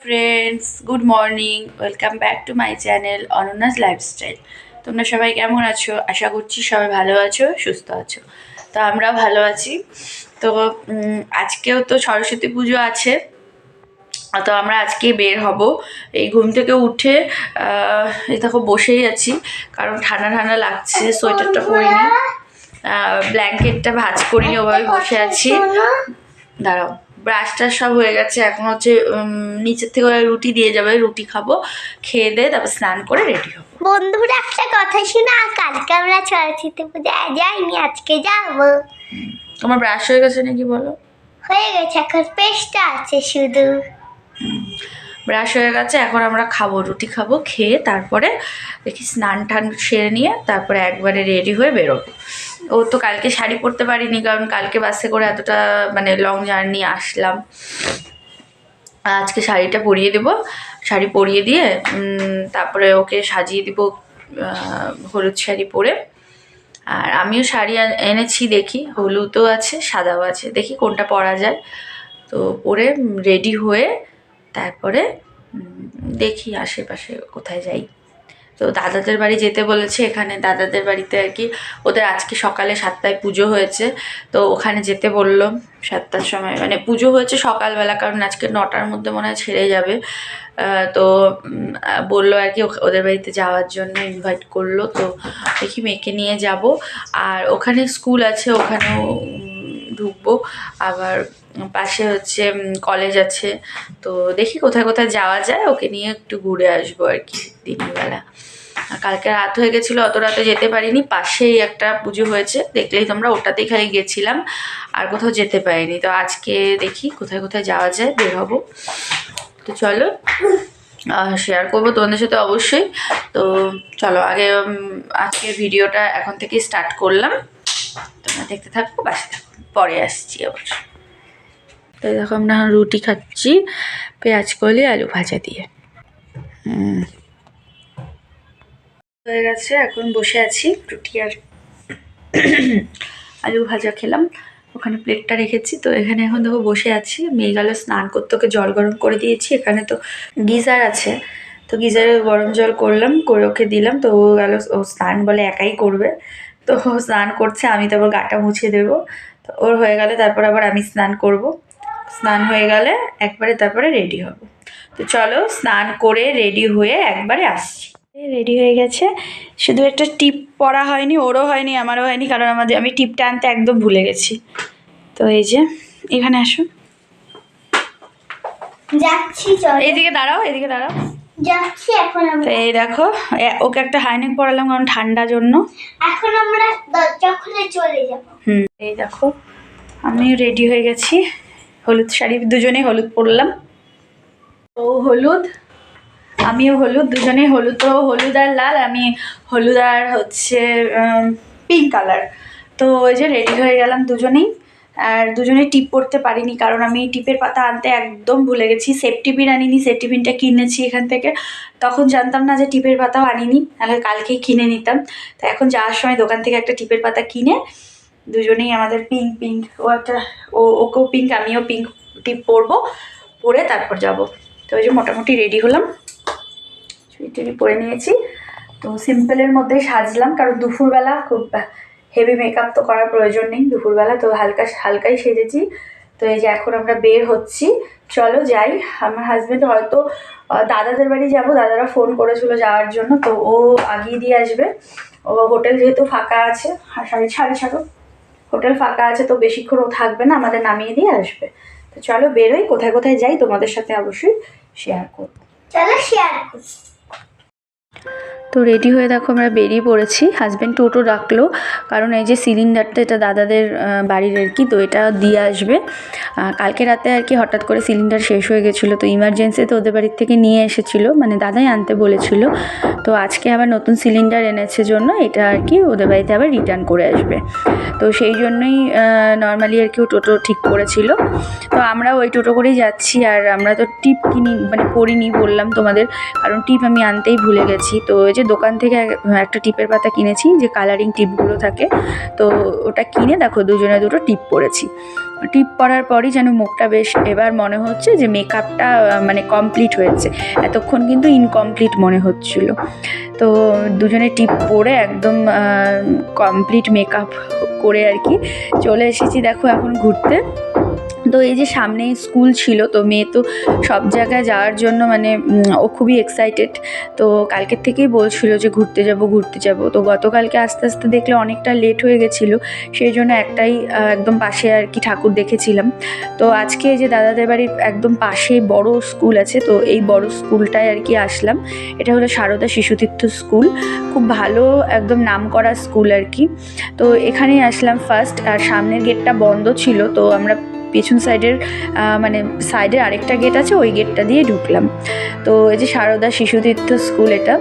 Friends, good morning. Welcome back to my channel অনন্যাস lifestyle. তোমরা সবাই কেমন আছো? আশা করছি সবাই ভালো আছো, সুস্থ আছো। তো আমরাও ভালো আছি। তো আজকেও তো সরস্বতী পুজো আছে, তো আমরা আজকে বের হব। এই ঘুম থেকে উঠে এই দেখো বসেই আছি, কারণ ঠান্ডা ঠান্ডা লাগছে। সোয়েটারটা পরিনি, ব্ল্যাঙ্কেটটা ভাঁজ করিনি, ওভাবে বসে আছি। দাঁড়াও, ব্রাশটা সব হয়ে গেছে। এখন হচ্ছে নিচের থেকে ওরা রুটি দিয়ে যাবে, রুটি খাবো, খেয়ে দিয়ে তারপর স্নান করে রেডি হবো। বন্ধুরা একটা কথা শুনে, কালকে আমরা সরস্বতী পূজায় যাইনি, আজকে যাবো। তোমার ব্রাশ হয়ে গেছে নাকি বলো? হয়ে গেছে, এখন পেস্টটা আছে শুধু। ব্রাশ হয়ে গেছে, এখন আমরা খাবো, রুটি খাবো, খেয়ে তারপরে দেখি স্নান টান সেরে নিয়ে তারপরে একবারে রেডি হয়ে বেরোবো। ও তো কালকে শাড়ি পরতে পারিনি, কারণ কালকে বাসে করে এতটা মানে লং জার্নি আসলাম। আজকে শাড়িটা পরিয়ে দেবো, শাড়ি পরিয়ে দিয়ে তারপরে ওকে সাজিয়ে দিব হলুদ শাড়ি পরে। আর আমিও শাড়ি এনেছি, দেখি হলুদও আছে সাদাও আছে, দেখি কোনটা পরা যায়। তো পরে রেডি হয়ে তারপরে দেখি আশেপাশে কোথায় যাই। তো দাদাদের বাড়ি যেতে বলেছে, এখানে দাদাদের বাড়িতে আর কি ওদের আজকে সকালে 7টায় পুজো হয়েছে, তো ওখানে যেতে বললো 7টার সময়। মানে পুজো হয়েছে সকালবেলা, কারণ আজকে 9টার মধ্যে মনে হয় ছেড়ে যাবে। তো বললো আর কি ওদের বাড়িতে যাওয়ার জন্য ইনভাইট করলো। তো দেখি মেয়েকে নিয়ে যাব, আর ওখানে স্কুল আছে, ওখানেও ঢুকবো। আবার পাশে হচ্ছে কলেজ আছে, তো দেখি কোথায় কোথায় যাওয়া যায়, ওকে নিয়ে একটু ঘুরে আসবো আর কি দিনের বেলা। কালকে রাত হয়ে গেছিলো, অত রাতে যেতে পারিনি। পাশেই একটা পুজো হয়েছে, দেখলেই তোমরা, ওটাতেই খালি গেছিলাম, আর কোথাও যেতে পারিনি। তো আজকে দেখি কোথায় কোথায় যাওয়া যায়, বের হবো। তো চলো শেয়ার করবো তোমাদের সাথে অবশ্যই। তো চলো আগে আজকে ভিডিওটা এখন থেকে স্টার্ট করলাম, তোমরা দেখতে থাকো, বাসে থাকো, পরে আসছি আবার। তো দেখো আমরা রুটি খাচ্ছি পেঁয়াজ কলি আলু ভাজা দিয়ে। হয়ে গেছে, এখন বসে আছি, রুটি আর আলু ভাজা খেলাম, ওখানে প্লেটটা রেখেছি। তো এখানে এখন দেখো বসে আছি, মেয়ে গেল স্নান করতে, ওকে জল গরম করে দিয়েছি। এখানে তো গিজার আছে, তো গিজারে গরম জল করলাম, করে ওকে দিলাম। তো ও গেল, ও স্নান বলে একাই করবে, তো ও স্নান করছে, আমি তারপর গাটা মুছে দেবো। তো ওর হয়ে গেলে তারপর আবার আমি স্নান করব। স্নান হয়ে গেলে একবারে তারপরে রেডি হব। তো চলো স্নান করে রেডি হয়ে একবারে আসছি। রেডি হয়ে গেছে, শুধু একটা টিপ পরা হয়নি, ওরও হয়নি আমারও হয়নি, কারণ আমি টিপটা আনতে একদম ভুলে গেছি। তো এই যে এখানে আসো, যাচ্ছি, এইদিকে দাঁড়াও, এদিকে দাঁড়াও, যাচ্ছি এখন। তো এই দেখো ওকে একটা হাইনেক পরালাম, কারণ ঠান্ডার জন্য। এখন আমরা দরজা খুলে চলে যাব। এই দেখো আমি রেডি হয়ে গেছি, হলুদ শাড়ি, দুজনেই হলুদ পরলাম। ও হলুদ, আমিও হলুদ, দুজনেই হলুদ। তো হলুদ আর লাল, আমি হলুদ আর হচ্ছে পিঙ্ক কালার। তো ওই যে রেডি হয়ে গেলাম দুজনেই। আর দুজনেই টিপ পরতে পারিনি, কারণ আমি টিপের পাতা আনতে একদম ভুলে গেছি। সেফটি পিন আনিনি, সেফটি পিনটা কিনেছি এখান থেকে, তখন জানতাম না যে টিপের পাতাও আনিনি, তাহলে কালকেই কিনে নিতাম। তো এখন যাওয়ার সময় দোকান থেকে একটা টিপের পাতা কিনে দুজনেই আমাদের পিঙ্ক, ও একটা, ওকেও পিঙ্ক, আমিও পিঙ্ক টিপ পরবো, পরে তারপর যাব। তো ওই যে মোটামুটি রেডি হলাম, চুড়ি পরে নিয়েছি। তো সিম্পলের মধ্যেই সাজলাম, কারণ দুপুরবেলা খুব হেভি মেকআপ তো করার প্রয়োজন নেই দুপুরবেলা, তো হালকাই সেজেছি। তো এই যে এখন আমরা বের হচ্ছি, চলো যাই। আমার হাজব্যান্ড হয়তো দাদাদের বাড়ি যাব, দাদারা ফোন করেছিল যাওয়ার জন্য, তো ও আগিয়ে দিয়ে আসবে। ও হোটেল যেহেতু ফাঁকা আছে, সাড়ে ছাড়ো হোটেল ফাঁকা আছে, তো বেশিক্ষণ ও থাকবে না, আমাদের নামিয়ে দিয়ে আসবে। তো চলো বেরোই, কোথায় কোথায় যাই তোমাদের সাথে অবশ্যই শেয়ার করবো। চলো শেয়ার করি। তো রেডি হয়ে দেখো আমরা বেরিয়ে পড়েছি। হাজব্যান্ড টোটো ডাকলো, কারণ এই যে সিলিন্ডারটা, এটা দাদাদের বাড়ির আর কি, তো এটা দিয়ে আসবে। কালকে রাতে আর কি হঠাৎ করে সিলিন্ডার শেষ হয়ে গেছিলো, তো ইমার্জেন্সিতে ওদের বাড়ির থেকে নিয়ে এসেছিলো, মানে দাদাই আনতে বলেছিল। তো আজকে আবার নতুন সিলিন্ডার এনেছে জন্য এটা আর কি ওদের বাড়িতে আবার রিটার্ন করে আসবে। তো সেই জন্যই নর্মালি আর কি ও টোটো ঠিক করেছিল। তো আমরা ওই টোটো করেই যাচ্ছি। আর আমরা তো টিপ কিনি, মানে পরিনি বললাম তোমাদের, কারণ টিপ আমি আনতেই ভুলে গেছি। পড়েছি। তো এই যে দোকান থেকে একটা টিপের পাতা কিনেছি, যে কালারিং টিপগুলো থাকে, তো ওটা কিনে দেখো দুজনে দুটো টিপ পরেছি। টিপ পরার পরই যেন মুখটা বেশ এবার মনে হচ্ছে যে মেকআপটা মানে কমপ্লিট হয়েছে, এতক্ষণ কিন্তু ইনকমপ্লিট মনে হচ্ছিল। তো দুজনে টিপ পরে একদম কমপ্লিট মেকআপ করে আর কি চলে এসেছি দেখো এখন ঘুরতে। তো এই যে সামনেই স্কুল ছিল, তো মেয়ে তো সব জায়গায় যাওয়ার জন্য মানে ও খুবই এক্সাইটেড। তো কালকের থেকেই বলছিল যে ঘুরতে যাব। তো গতকালকে আস্তে আস্তে দেখলে অনেকটা লেট হয়ে গেছিলো, সেই জন্য একটাই একদম পাশে আর কি ঠাকুর দেখেছিলাম। তো আজকে এই যে দাদাদের বাড়ির একদম পাশে বড় স্কুল আছে, তো এই বড় স্কুলটায় আর কি আসলাম। এটা হলো সারদা শিশুতীর্থ স্কুল, খুব ভালো একদম নামকরা স্কুল আর কি। তো এখানেই আসলাম ফার্স্ট, আর সামনের গেটটা বন্ধ ছিল, তো আমরা পেছন সাইডের মানে সাইডের আরেকটা গেট আছে, ওই গেটটা দিয়ে ঢুকলাম। তো এই যে সারদা শিশুতীর্থ স্কুল এটা।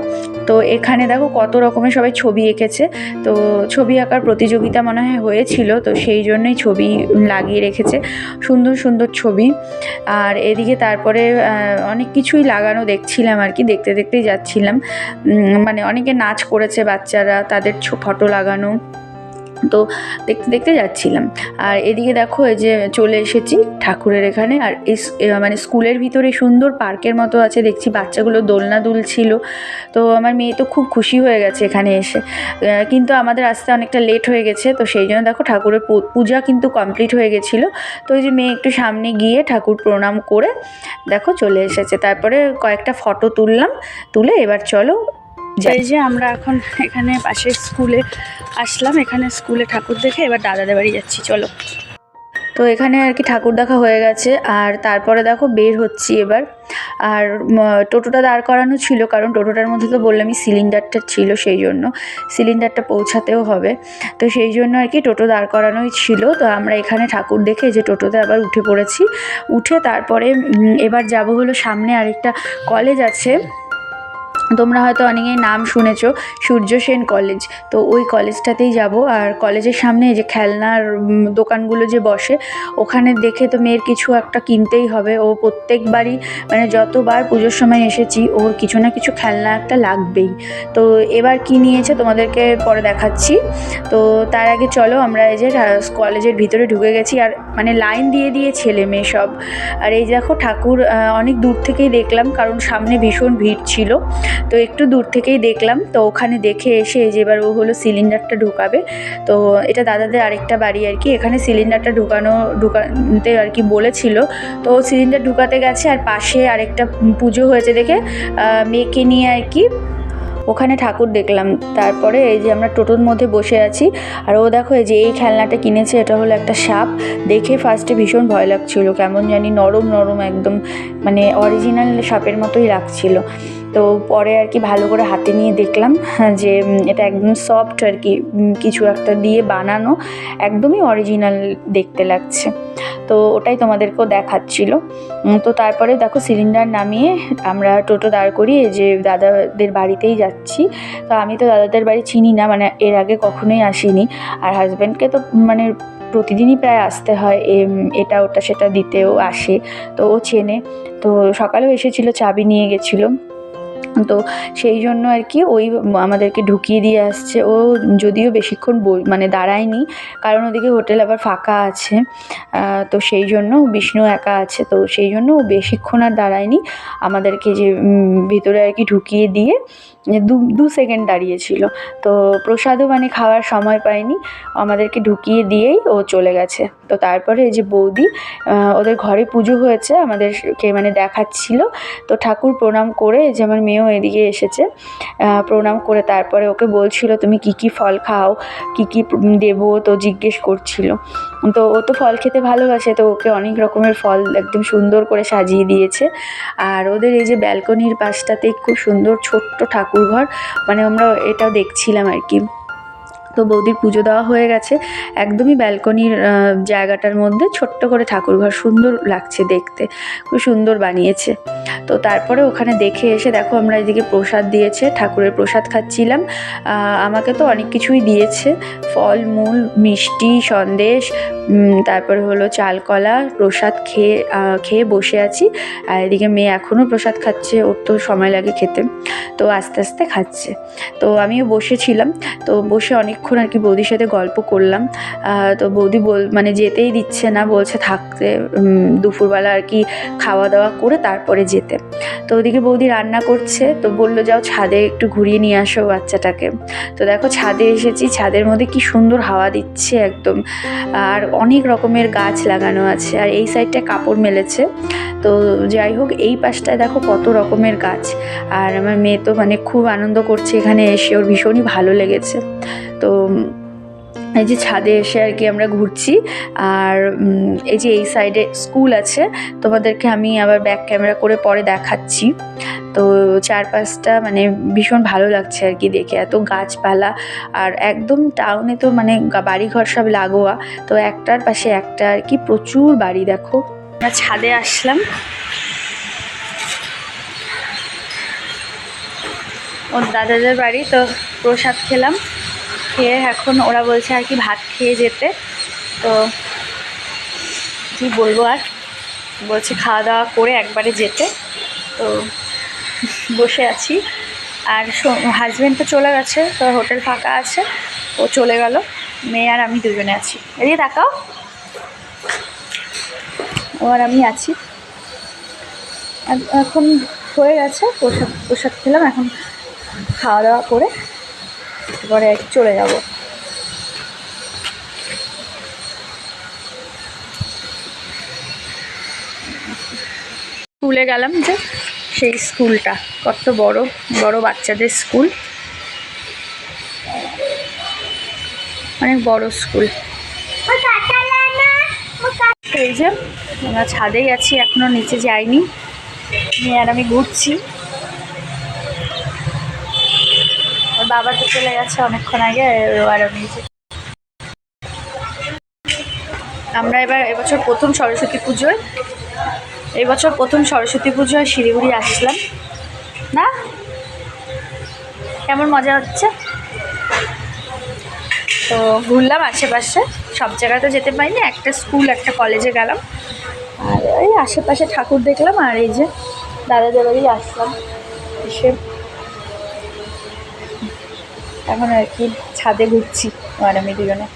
তো এখানে দেখো কত রকমের সবাই ছবি এঁকেছে, তো ছবি আঁকার প্রতিযোগিতা মনে হয় হয়েছিল, তো সেই জন্যই ছবি লাগিয়ে রেখেছে, সুন্দর সুন্দর ছবি। আর এদিকে তারপরে অনেক কিছুই লাগানো দেখছিলাম আর কি, দেখতে দেখতেই যাচ্ছিলাম। মানে অনেকে নাচ করেছে বাচ্চারা, তাদের ফটো লাগানো, তো দেখতে দেখতে যাচ্ছিলাম। আর এদিকে দেখো এই যে চলে এসেছি ঠাকুরের এখানে। আর এই মানে স্কুলের ভিতরে সুন্দর পার্কের মতো আছে, দেখছি বাচ্চাগুলো দোলনা দুলছিল। তো আমার মেয়ে তো খুব খুশি হয়ে গেছে এখানে এসে, কিন্তু আমাদের আসতে অনেকটা লেট হয়ে গেছে, তো সেই জন্য দেখো ঠাকুরের পূজা কিন্তু কমপ্লিট হয়ে গেছিলো। তো ওই যে মেয়ে একটু সামনে গিয়ে ঠাকুর প্রণাম করে দেখো চলে এসেছে। তারপরে কয়েকটা ফটো তুলে এবার চলো। এই যে আমরা এখন এখানে পাশের স্কুলে আসলাম, এখানে স্কুলে ঠাকুর দেখে এবার দাদাদের বাড়ি যাচ্ছি, চলো। তো এখানে আর কি ঠাকুর দেখা হয়ে গেছে, আর তারপরে দেখো বের হচ্ছি এবার। আর টোটোটা দাঁড় করানো ছিল, কারণ টোটোটার মধ্যে তো বললামই সিলিন্ডারটা ছিল, সেই জন্য সিলিন্ডারটা পৌঁছাতেও হবে, তো সেই জন্য আর কি টোটো দাঁড় করানোই ছিল। তো আমরা এখানে ঠাকুর দেখে যে টোটোতে আবার উঠে পড়েছি। উঠে তারপরে এবার যাব হলো সামনে আরেকটা কলেজ আছে, তোমরা হয়তো অনেকেই নাম শুনেছো, সূর্য সেন কলেজ। তো ওই কলেজটাতেই যাব। আর কলেজের সামনে যে খেলনার দোকানগুলো যে বসে, ওখানে দেখে তো মেয়ের কিছু একটা কিনতেই হবে। ও প্রত্যেকবারই মানে যতবার পুজোর সময় এসেছি, ওর কিছু না কিছু খেলনা একটা লাগবেই। তো এবার কি নিয়েছে তোমাদেরকে পরে দেখাচ্ছি। তো তার আগে চলো আমরা এই যে কলেজের ভিতরে ঢুকে গেছি, আর মানে লাইন দিয়ে ছেলে মেয়ে সব। আর এই দেখো ঠাকুর অনেক দূর থেকেই দেখলাম, কারণ সামনে ভীষণ ভিড় ছিল, তো একটু দূর থেকেই দেখলাম। তো ওখানে দেখে এসে যে এবার ও হলো সিলিন্ডারটা ঢোকাবে। তো এটা দাদাদের আরেকটা বাড়ি আর কি, এখানে সিলিন্ডারটা ঢুকাতে আর কি বলেছিল। তো সিলিন্ডার ঢুকাতে গেছে, আর পাশে আরেকটা পুজো হয়েছে দেখে মেয়েকে নিয়ে আর কি ওখানে ঠাকুর দেখলাম। তারপরে এই যে আমরা টোটোর মধ্যে বসে আছি, আর ও দেখো এই যে এই খেলনাটা কিনেছে, এটা হলো একটা সাপ। দেখে ফার্স্টে ভীষণ ভয় লাগছিল, কেমন জানি নরম নরম একদম, মানে অরিজিনাল সাপের মতোই লাগছিল। তো পরে আর কি ভালো করে হাতে নিয়ে দেখলাম যে এটা একদম সফট আর কি, কিছু একটা দিয়ে বানানো, একদমই অরিজিনাল দেখতে লাগছে। তো ওটাই তোমাদেরকেও দেখাচ্ছিল। তো তারপরে দেখো সিলিন্ডার নামিয়ে আমরা টোটো দাঁড় করিয়ে যে দাদাদের বাড়িতেই যাচ্ছি। তো আমি তো দাদাদের বাড়ি চিনি না, মানে এর আগে কখনোই আসিনি। আর হাজব্যান্ডকে তো মানে প্রতিদিনই প্রায় আসতে হয়, এটা ওটা সেটা দিতেও আসে, তো ও চেনে। তো সকালেও এসেছিলো, চাবি নিয়ে গেছিলো, তো সেই জন্য আর কি ওই আমাদেরকে ঢুকিয়ে দিয়ে আসছে। ও যদিও বেশিক্ষণ মানে দাঁড়ায়নি, কারণ ওদিকে হোটেল আবার ফাঁকা আছে, তো সেই জন্য বিষ্ণু একা আছে, তো সেই জন্য ও বেশিক্ষণ আর দাঁড়ায়নি, আমাদেরকে যে ভিতরে আর কি ঢুকিয়ে দিয়ে 2 সেকেন্ড দাঁড়িয়েছিল। তো প্রসাদও মানে খাওয়ার সময় পায়নি, আমাদেরকে ঢুকিয়ে দিয়েই ও চলে গেছে। তো তারপরে এই যে বৌদি ওদের ঘরে পুজো হয়েছে, আমাদেরকে মানে দেখাচ্ছিল। তো ঠাকুর প্রণাম করে যে আমার মেয়েও এদিকে এসেছে, প্রণাম করে তারপরে ওকে বলছিল তুমি কি কি ফল খাও, কি কি দেবো, তো জিজ্ঞেস করছিল। তো ও তো ফল খেতে ভালোবাসে, তো ওকে অনেক রকমের ফল একদম সুন্দর করে সাজিয়ে দিয়েছে। আর ওদের এই যে ব্যালকনির পাশটাতে খুব সুন্দর ছোট্ট ঠাকুর ঘর, মানে আমরা এটাও দেখছিলাম আর কি। তো বৌদির পুজো দেওয়া হয়ে গেছে, একদমই ব্যালকনির জায়গাটার মধ্যে ছোট্ট করে ঠাকুরঘর, সুন্দর লাগছে দেখতে, খুব সুন্দর বানিয়েছে। তো তারপরে ওখানে দেখে এসে দেখো আমরা এদিকে প্রসাদ দিয়েছে, ঠাকুরের প্রসাদ খাচ্ছিলাম। আমাকে তো অনেক কিছুই দিয়েছে, ফল মূল, মিষ্টি, সন্দেশ, তারপরে হলো চালকলা, প্রসাদ খেয়ে বসে আছি। আর এদিকে মেয়ে এখনও প্রসাদ খাচ্ছে, ওর তো সময় লাগে খেতে, তো আস্তে আস্তে খাচ্ছে। তো আমিও বসেছিলাম, তো বসে অনেকক্ষণ আর কি বৌদির সাথে গল্প করলাম। তো বৌদি মানে যেতেই দিচ্ছে না, বলছে থাকতে, দুপুরবেলা আর কি খাওয়া দাওয়া করে তারপরে যেতে। তো ওদিকে বৌদি রান্না করছে, তো বললো যাও ছাদে একটু ঘুরিয়ে নিয়ে আসো বাচ্চাটাকে। তো দেখো ছাদে এসেছি, ছাদের মধ্যে কি সুন্দর হাওয়া দিচ্ছে একদম, আর অনেক রকমের গাছ লাগানো আছে, আর এই সাইডটা কাপড় মেলেছে। তো যাই হোক, এই পাশটায় দেখো কত রকমের গাছ, আর আমার মেয়ে তো মানে খুব আনন্দ করছে এখানে এসে, ওর ভীষণই ভালো লেগেছে। তো এই যে ছাদে এসে আর কি আমরা ঘুরছি, আর এই যে এই সাইডে স্কুল আছে, তোমাদেরকে আমি আবার ব্যাক ক্যামেরা করে পরে দেখাচ্ছি। তো চারপাশটা মানে ভীষণ ভালো লাগছে আর কি দেখে, এত গাছপালা, আর একদম টাউনে তো মানে বাড়িঘর সব লাগোয়া, তো একটার পাশে একটা আর কি, প্রচুর বাড়ি। দেখো আমরা ছাদে আসলাম, ওর দাদাদের বাড়ি, তো প্রসাদ খেলাম, খেয়ে এখন ওরা বলছে আর কি ভাত খেয়ে যেতে। তো কি বলবো, আর বলছে খাওয়া দাওয়া করে একবারে যেতে। তো বসে আছি, আর হাজব্যান্ড তো চলে গেছে, তো হোটেল ফাঁকা আছে, ও চলে গেল, মেয়ে আর আমি দুজনে আছি। এদিকে তাকাও, ও আর আমি আছি। এখন হয়ে গেছে, প্রসাদ খেলাম, এখন খাওয়া দাওয়া করে এবারে চলে যাব। স্কুলে গেলাম, যে সেই স্কুলটা কত বড় বড় বাচ্চাদের স্কুল, অনেক বড় স্কুল। এই যে আমরা ছাদেই আছি, এখনো নিচে যাইনি, মেয়ে আর আমি ঘুরছি। ওর বাবা তো চলে গেছে অনেকক্ষণ আগে, আর আমি আমরা এবছর প্রথম সরস্বতী পুজোয় শিলিগুড়ি আসলাম না, কেমন মজা হচ্ছে। তো ঘুরলাম আশেপাশে, সব জায়গায় তো যেতে পারিনি, একটা স্কুল একটা কলেজে গেলাম, আর এই আশেপাশে ঠাকুর দেখলাম, আর এই যে দাদাদের বাড়ি আসলাম এসে এখন আর কি ছাদে ঘুরছি আর আমি দুজনে।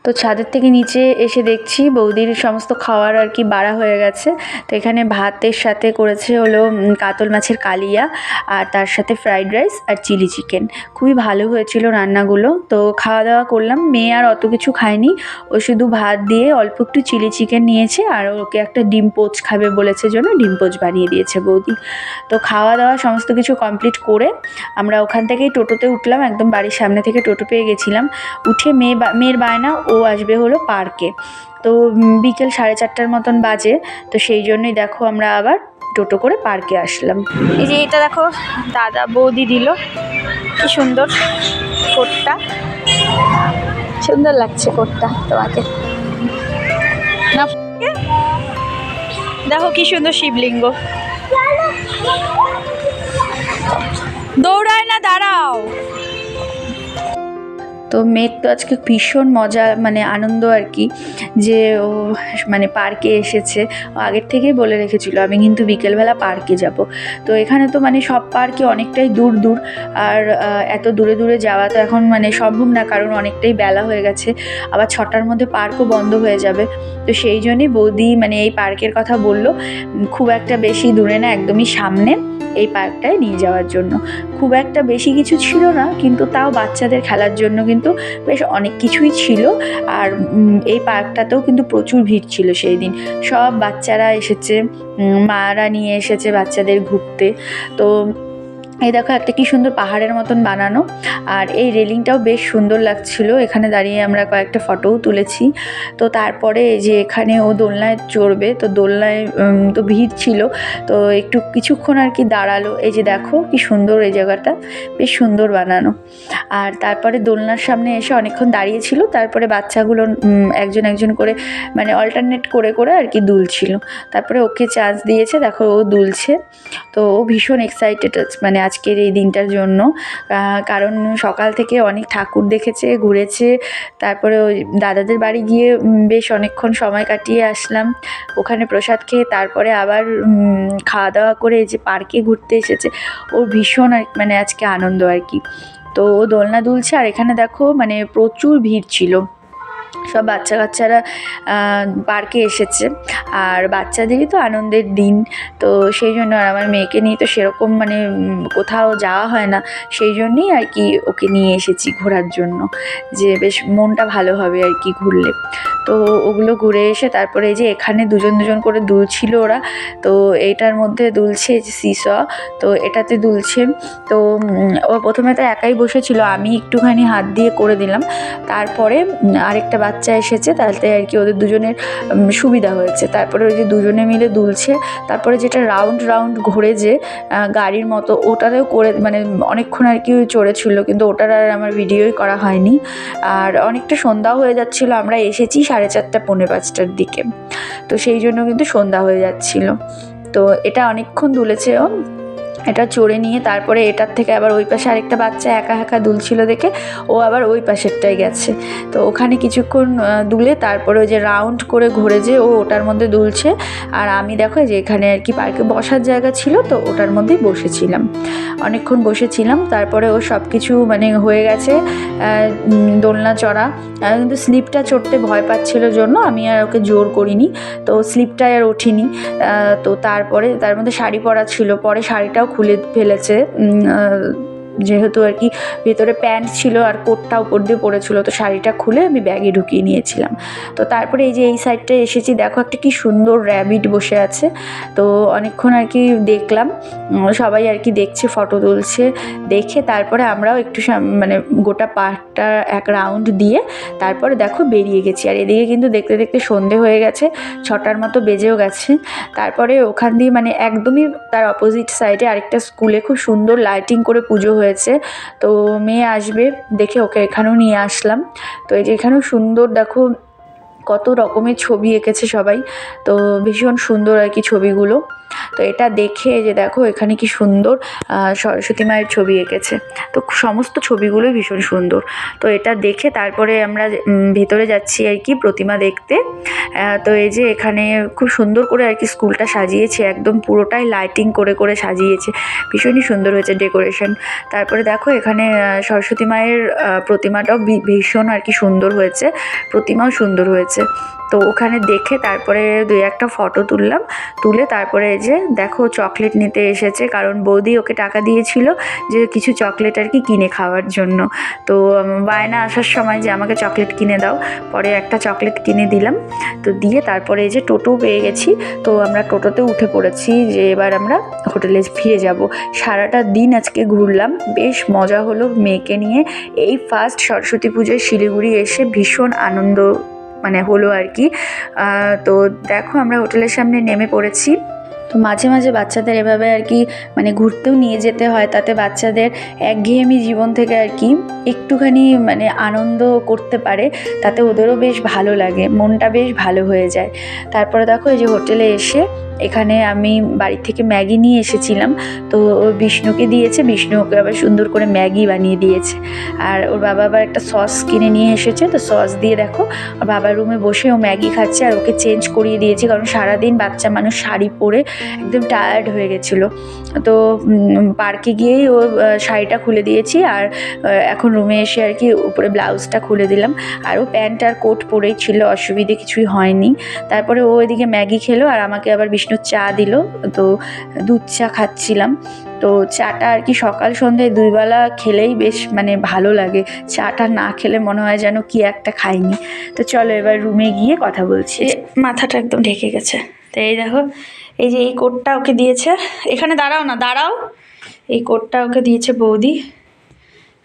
তো ছাদের থেকে নিচে এসে দেখছি বৌদির সমস্ত খাওয়ার আর কি বাড়া হয়ে গেছে। তো এখানে ভাতের সাথে করেছে হলো কাতল মাছের কালিয়া, আর তার সাথে ফ্রাইড রাইস আর চিলি চিকেন, খুবই ভালো হয়েছিল রান্নাগুলো। তো খাওয়া দাওয়া করলাম, মেয়ে আর অত কিছু খায়নি, ও শুধু ভাত দিয়ে অল্প একটু চিলি চিকেন নিয়েছে, আর ওকে একটা ডিম পোচ খাবে বলেছে জন্য ডিম পোচ বানিয়ে দিয়েছে বৌদি। তো খাওয়া দাওয়া সমস্ত কিছু কমপ্লিট করে আমরা ওখান থেকেই টোটোতে উঠলাম, একদম বাড়ির সামনে থেকে টোটো পেয়ে গেছিলাম। উঠে মেয়ের বায়না ও আসবে হলো পার্কে, তো বিকেল 4:30 মতন বাজে, তো সেই জন্যই দেখো আমরা আবার টোটো করে পার্কে আসলাম। এই যে এটা দেখো দাদা বৌদি দিল, কি সুন্দর কোটটা, সুন্দর লাগছে কোটটা তোমাকে না, দেখো কি সুন্দর শিবলিঙ্গ, দৌড়ায় না, দাঁড়াও। তো মেয়ের তো আজকে ভীষণ মজা, মানে আনন্দ আর কি, যে ও মানে পার্কে এসেছে। ও আগের থেকেই বলে রেখেছিল আমি কিন্তু বিকেলবেলা পার্কে যাব। তো এখানে তো মানে সব পার্কে অনেকটাই দূর দূর, আর এত দূরে দূরে যাওয়া তো এখন মানে সম্ভব না, কারণ অনেকটাই বেলা হয়ে গেছে, আবার 6টার মধ্যে পার্কও বন্ধ হয়ে যাবে। তো সেই জন্যই বৌদি মানে এই পার্কের কথা বলল, খুব একটা বেশি দূরে না, একদমই সামনে এই পার্কটায় নিয়ে যাওয়ার জন্য। খুব একটা বেশি কিছু ছিল না, কিন্তু তাও বাচ্চাদের খেলার জন্য কিন্তু বেশ অনেক কিছুই ছিল। আর এই পার্কটাতেও কিন্তু প্রচুর ভিড় ছিল সেই দিন, সব বাচ্চারা এসেছে, মারা নিয়ে এসেছে বাচ্চাদের ঘুরতে। তো এই দেখো একটা কি সুন্দর পাহাড়ের মতন বানানো, আর এই রেলিংটাও বেশ সুন্দর লাগছিল। এখানে দাঁড়িয়ে আমরা কয়েকটা ফটোও তুলেছি। তো তারপরে এই যে এখানে ও দোলনায় চড়বে, তো দোলনায় তো ভিড় ছিল, তো একটু কিছুক্ষণ আর কি দাঁড়ালো। এই যে দেখো কি সুন্দর এই জায়গাটা, বেশ সুন্দর বানানো। আর তারপরে দোলনার সামনে এসে অনেকক্ষণ দাঁড়িয়েছিল, তারপরে বাচ্চাগুলো একজন একজন করে মানে অল্টারনেট করে করে আর কি দুলছিল। তারপরে ওকে চান্স দিয়েছে, দেখো ও দুলছে। তো ও ভীষণ এক্সাইটেড মানে আজকের এই দিনটার জন্য, কারণ সকাল থেকে অনেক ঠাকুর দেখেছে, ঘুরেছে। তারপরে ওই দাদাদের বাড়ি গিয়ে বেশ অনেকক্ষণ সময় কাটিয়ে আসলাম, ওখানে প্রসাদ খেয়ে তারপরে আবার খাওয়া দাওয়া করে এই যে পার্কে ঘুরতে এসেছে। ওর ভীষণ মানে আজকে আনন্দ আর কি। তো ও দোলনা দুলছে, আর এখানে দেখো মানে প্রচুর ভিড় ছিল, সব বাচ্চা কাচ্চারা পার্কে এসেছে। আর বাচ্চাদেরই তো আনন্দের দিন, তো সেই জন্য আর আমার মেয়েকে নিয়ে তো সেরকম মানে কোথাও যাওয়া হয় না, সেই জন্যই আর কি ওকে নিয়ে এসেছি ঘোরার জন্য, যে বেশ মনটা ভালো হবে আর কি ঘুরলে। তো ওগুলো ঘুরে এসে তারপরে এই যে এখানে দুজন দুজন করে দুলছিল ওরা, তো এইটার মধ্যে দুলছে সিস, তো এটাতে দুলছে। তো ও প্রথমে তো একাই বসেছিল, আমি একটুখানি হাত দিয়ে করে দিলাম। তারপরে আরেকটা বাচ্চা এসেছে, তাতে আর কি ওদের দুজনের সুবিধা হয়েছে। তারপরে ওই যে দুজনে মিলে দুলছে। তারপরে যেটা রাউন্ড রাউন্ড ঘোরে যে গাড়ির মতো, ওটাতেও করে মানে অনেকক্ষণ আর কি চড়েছিল, কিন্তু ওটার আর আমার ভিডিওই করা হয়নি। আর অনেকটা সন্ধ্যাও হয়ে যাচ্ছিলো, আমরা এসেছি 4:30 পৌনে 5টার দিকে, তো সেই জন্য কিন্তু সন্ধ্যা হয়ে যাচ্ছিল। তো এটা অনেকক্ষণ দুলেছে ও, এটা চড়ে নিয়ে তারপরে এটার থেকে আবার ওই পাশে আরেকটা বাচ্চা একা একা দুলছিল দেখে ও আবার ওই পাশেরটায় গেছে। তো ওখানে কিছুক্ষণ দুলে তারপরে ওই যে রাউন্ড করে ঘুরে যে ও ওটার মধ্যে দুলছে। আর আমি দেখো যে এখানে আর কি পার্কে বসার জায়গা ছিল, তো ওটার মধ্যেই বসেছিলাম, অনেকক্ষণ বসেছিলাম। তারপরে ও সব কিছু মানে হয়ে গেছে দোলনা চড়া, কিন্তু স্লিপটা চড়তে ভয় পাচ্ছিল জন্য আমি আর ওকে জোর করিনি, তো স্লিপটায় আর ওঠিনি। তো তারপরে তার মধ্যে শাড়ি পরা ছিল, পরে শাড়িটাও খুলে ফেলেছে, যেহেতু আর কি ভেতরে প্যান্ট ছিল আর কোটটা উপর দিয়ে পরেছিল, তো শাড়িটা খুলে আমি ব্যাগে ঢুকিয়ে নিয়েছিলাম। তো তারপরে এই যে এই সাইডটায় এসেছি, দেখো একটা কি সুন্দর র্যাবিট বসে আছে। তো অনেকক্ষণ আর কি দেখলাম, সবাই আর কি দেখছে, ফটো তুলছে। দেখে তারপরে আমরাও একটু মানে গোটা পার্কটা এক রাউন্ড দিয়ে তারপরে দেখো বেরিয়ে গেছি। আর এদিকে কিন্তু দেখতে দেখতে সন্ধে হয়ে গেছে, 6টার মতো বেজেও গেছে। তারপরে ওখান দিয়ে মানে একদমই তার অপোজিট সাইডে আরেকটা স্কুলে খুব সুন্দর লাইটিং করে পুজো হয়েছে, তো মেয়ে আসবে দেখে ওকে এখানেও নিয়ে আসলাম। তো এই যে এখানেও সুন্দর দেখো কত রকমের ছবি এঁকেছে সবাই, তো ভীষণ সুন্দর আর কি ছবিগুলো। তো এটা দেখে যে দেখো এখানে কি সুন্দর সরস্বতী মায়ের ছবি এঁকেছে, তো সমস্ত ছবিগুলোই ভীষণ সুন্দর। তো এটা দেখে তারপরে আমরা ভেতরে যাচ্ছি আর কি প্রতিমা দেখতে। তো এই যে এখানে খুব সুন্দর করে আর কি স্কুলটা সাজিয়েছে, একদম পুরোটাই লাইটিং করে করে সাজিয়েছে, ভীষণই সুন্দর হয়েছে ডেকোরেশন। তারপরে দেখো এখানে সরস্বতী মায়ের প্রতিমাটাও ভীষণ আর কি সুন্দর হয়েছে, প্রতিমাও সুন্দর হয়েছে। তো ওখানে দেখে তারপরে 2-1টা ফটো তুললাম, তুলে তারপরে যে দেখো চকলেট নিতে এসেছে, কারণ বৌদি ওকে টাকা দিয়েছিল যে কিছু চকলেট আর কি কিনে খাওয়ার জন্য। তো বায়না আসার সময় যে আমাকে চকলেট কিনে দাও, পরে একটা চকলেট কিনে দিলাম। তো দিয়ে তারপরে এই যে টোটো পেয়ে গেছি, তো আমরা টোটোতে উঠে পড়েছি যে এবার আমরা হোটেলে ফিরে যাব। সারাটা দিন আজকে ঘুরলাম, বেশ মজা হলো মেয়েকে নিয়ে। এই ফার্স্ট সরস্বতী পুজোয় শিলিগুড়ি এসে ভীষণ আনন্দ মানে হলো আর কি। তো দেখো আমরা হোটেলের সামনে নেমে পড়েছি। তো মাঝে মাঝে বাচ্চাদের এভাবে আর কি মানে ঘুরতেও নিয়ে যেতে হয়, তাতে বাচ্চাদের একঘেয়েমি জীবন থেকে আর কি একটুখানি মানে আনন্দ করতে পারে, তাতে ওদেরও বেশ ভালো লাগে, মনটা বেশ ভালো হয়ে যায়। তারপরে দেখো এই যে হোটেলে এসে এখানে আমি বাড়ি থেকে ম্যাগি নিয়ে এসেছিলাম, তো বিষ্ণুকে দিয়েছে, বিষ্ণু ওকে আবার সুন্দর করে ম্যাগি বানিয়ে দিয়েছে। আর ওর বাবা আবার একটা সস কিনে নিয়ে এসেছে, তো সস দিয়ে দেখো ওর বাবার রুমে বসে ও ম্যাগি খাচ্ছে। আর ওকে চেঞ্জ করিয়ে দিয়েছি, কারণ সারাদিন বাচ্চা মানুষ শাড়ি পরে একদম টায়ার্ড হয়ে গেছিলো। তো পার্কে গিয়েই ও শাড়িটা খুলে দিয়েছি, আর এখন রুমে এসে আর কি উপরে ব্লাউজটা খুলে দিলাম। আর ও প্যান্ট আর কোট পরেই ছিল, অসুবিধে কিছুই হয়নি। তারপরে ও এদিকে ম্যাগি খেলো, আর আমাকে আবার বিষ্ণু চা দিল, তো দুধ চা খাচ্ছিলাম। তো চাটা আর কি সকাল সন্ধ্যে 2 বেলা খেলেই বেশ মানে ভালো লাগে, চাটা না খেলে মনে হয় যেন কি একটা খাইনি। তো চলো এবার রুমে গিয়ে কথা বলছি। মাথাটা একদম ঢেকে গেছে, তো এই দেখো এই যে এই কোটটা ওকে দিয়েছে, এখানে দাঁড়াও না, দাঁড়াও, এই কোটটা ওকে দিয়েছে বৌদি।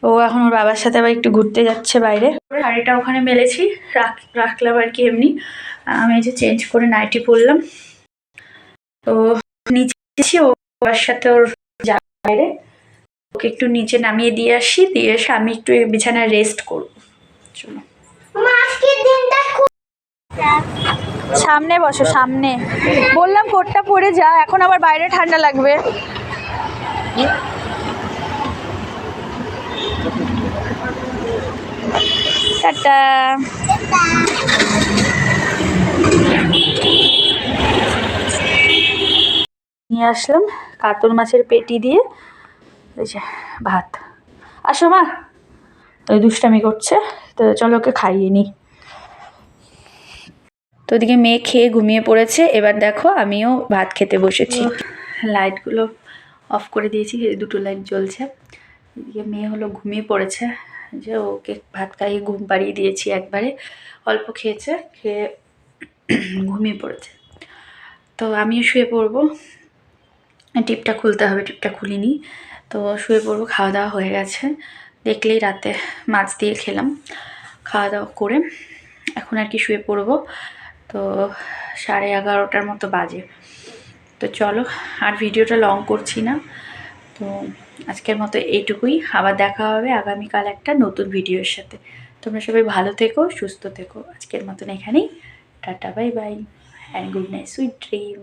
ও এখন ওর বাবার সাথে আবার একটু ঘুরতে যাচ্ছে বাইরে। শাড়িটা ওখানে মেলেছি, রাখলাম আর কি এমনি। আমি এই যে চেঞ্জ করে নাইটি পরলাম। তো নিচে ও বাবার সাথে ওর বাইরে, ওকে একটু নিচে নামিয়ে দিয়ে আসি, দিয়ে এসে আমি একটু বিছানায় রেস্ট করবো। চলো সামনে বসো, সামনে বললাম কোটটা পরে যা, এখন আবার বাইরে ঠান্ডা লাগবে। টাটা। নিয়ে আসলাম কাতল মাছের পেটি দিয়ে এই যে ভাত। আসো মা, ওই দুষ্টামি করছে, তো চলো ওকে খাইয়ে নি। তো ওদিকে মেয়ে খেয়ে ঘুমিয়ে পড়েছে। এবার দেখো আমিও ভাত খেতে বসেছি। লাইটগুলো অফ করে দিয়েছি, দুটো লাইট জ্বলছে। এদিকে মেয়ে হলো ঘুমিয়ে পড়েছে, যে ওকে ভাত খাইয়ে ঘুম পাড়িয়ে দিয়েছি একবারে। অল্প খেয়েছে, খেয়ে ঘুমিয়ে পড়েছে। তো আমিও শুয়ে পড়বো। টিপটা খুলতে হবে, টিপটা খুলিনি। তো শুয়ে পড়বো, খাওয়া দাওয়া হয়ে গেছে। দেখলেই রাতে মাছ দিয়ে খেলাম। খাওয়া দাওয়া করে এখন আর কি শুয়ে পড়বো। তো 11:30টার মতো বাজে। তো চলো, আর ভিডিওটা লং করছি না। তো আজকের মতো এইটুকুই। আবার দেখা হবে আগামীকাল একটা নতুন ভিডিওর সাথে। তোমরা সবাই ভালো থেকো, সুস্থ থেকো। আজকের মতন এখানেই tata, bye bye, and good night, sweet dream.